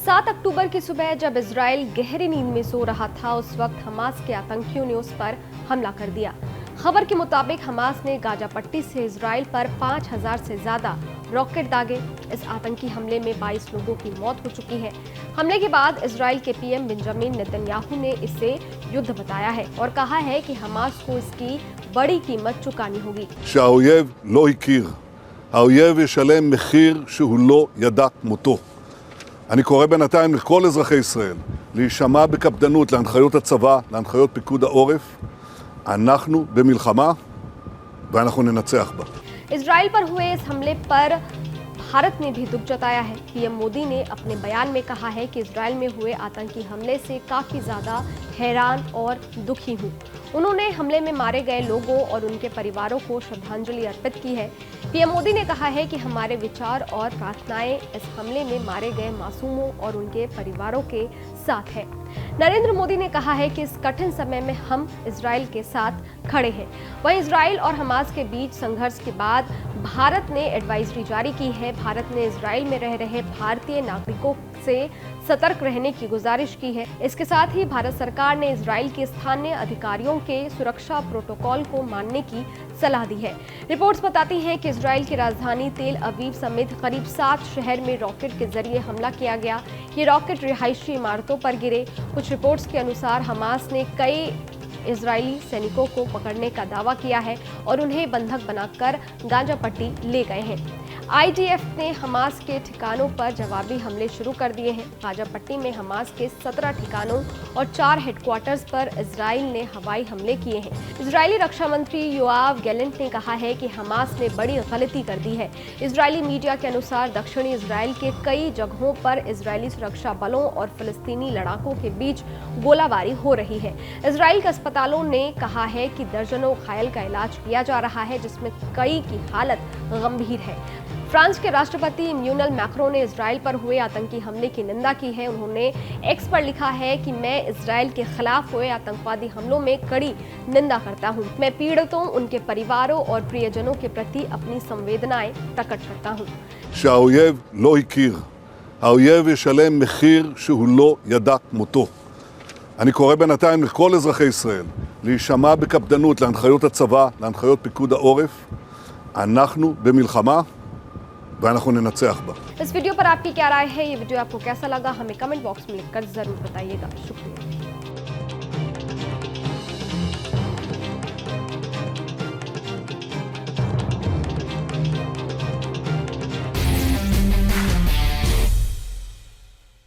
7 अक्टूबर की सुबह जब इजराइल गहरी नींद में सो रहा था, उस वक्त हमास के आतंकियों ने उस पर हमला कर दिया। खबर के मुताबिक हमास ने गाजा पट्टी से इजराइल पर 5000 से ज्यादा रॉकेट दागे। इस आतंकी हमले में 22 लोगों की मौत हो चुकी है। हमले के बाद इजराइल के पीएम बेंजामिन नेतन्याहू ने इसे युद्ध बताया है और कहा है कि हमास को इसकी बड़ी कीमत चुकानी होगी। שהאויב לא הכיר, האויב ישלם מחיר שהוא לא ידע כמותו. אני קורא בינתיים לכל אזרחי ישראל להישמע בקפדנות להנחיות הצבא, להנחיות פיקוד העורף. אנחנו במלחמה ואנחנו ננצח בה. इजराइल पर हुए इस हमले पर भारत ने भी दुख जताया है। पीएम मोदी ने अपने बयान में कहा है कि इजराइल में हुए आतंकी हमले से काफी ज्यादा हैरान और दुखी हूं। उन्होंने हमले में मारे गए लोगों और उनके परिवारों को श्रद्धांजलि अर्पित की है। पीएम मोदी ने कहा है कि हमारे विचार और प्रार्थनाएं इस हमले में मारे गए मासूमों और उनके परिवारों के साथ है। नरेंद्र मोदी ने कहा है कि इस कठिन समय में हम इजराइल के साथ खड़े हैं। वहीं इजराइल और हमास के बीच संघर्ष के बाद भारत ने एडवाइजरी जारी की है। भारत ने इजराइल में रह रहे भारतीय नागरिकों से सतर्क रहने की गुजारिश की है। इसके साथ ही भारत सरकार ने इजराइल के स्थानीय अधिकारियों के सुरक्षा प्रोटोकॉल को मानने की सलाह दी है। रिपोर्ट्स बताती हैं कि इजराइल की राजधानी तेल अवीव समेत करीब 7 शहर में रॉकेट के जरिए हमला किया गया। ये रॉकेट रिहायशी इमारतों पर गिरे। कुछ रिपोर्ट्स के अनुसार हमास ने कई इजरायली सैनिकों को पकड़ने का दावा किया है और उन्हें बंधक बनाकर गाजा पट्टी ले गए हैं। आईडीएफ ने हमास के ठिकानों पर जवाबी हमले शुरू कर दिए हैं। गाजा पट्टी में हमास के 17 ठिकानों और 4 हेडक्वार्टर्स पर इजराइल ने हवाई हमले किए हैं। इजरायली रक्षा मंत्री योआव गैलेंट ने कहा है कि हमास ने बड़ी गलती कर दी है। इजरायली मीडिया के अनुसार दक्षिणी इजराइल के कई जगहों पर इजरायली सुरक्षा बलों और फिलिस्तीनी लड़ाकों के बीच गोलाबारी हो रही है। इजराइल के अस्पतालों ने कहा है कि दर्जनों घायल का इलाज किया जा रहा है, जिसमें कई की हालत गंभीर है। फ्रांस के राष्ट्रपति इमैनुअल मैक्रों ने इजराइल पर हुए आतंकी हमले की निंदा की है। उन्होंने एक्स पर लिखा है कि मैं इजराइल के खिलाफ हुए आतंकवादी हमलों में कड़ी निंदा करता हूं। मैं पीड़ितों, उनके परिवारों और प्रियजनों के प्रति अपनी संवेदनाएं प्रकट करता हूं। שהאויב לא הכיר, האויב ישלם מחיר שהוא לא ידע כמותו. אני קורא בינתיים לכל אזרחי ישראל להישמע בקפדנות להנחיות הצבא, להנחיות פיקוד העורף. אנחנו במלחמה ואנחנו ננצח בה. इस वीडियो पर आपकी क्या राय है? ये वीडियो आपको कैसा लगा? हमें कमेंट बॉक्स में लिखकर जरूर बताइएगा। शुक्रिया।